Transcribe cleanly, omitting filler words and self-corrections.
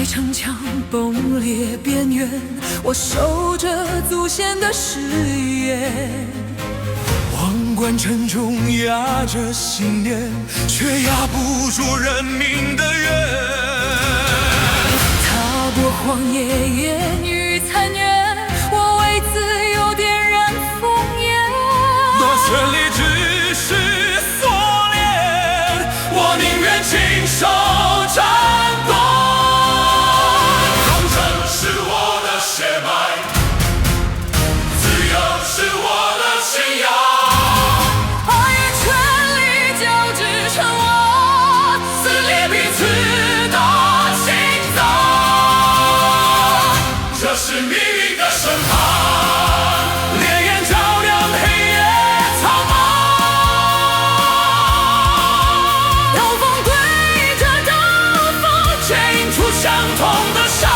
在城墙崩裂边缘，我守着祖先的誓言。皇冠沉重压着信念，却压不住人民的愿。踏过荒野烟雨残垣，我为自由点燃烽烟。若胜利只是锁链，我宁愿亲手战斗。忠诚是我的血脉，自由是我的信仰。爱与权力交织成我撕裂彼此的心脏。这是命运的审判，烈焰照亮黑夜苍茫。刀锋对着刀锋，却映出相同的伤。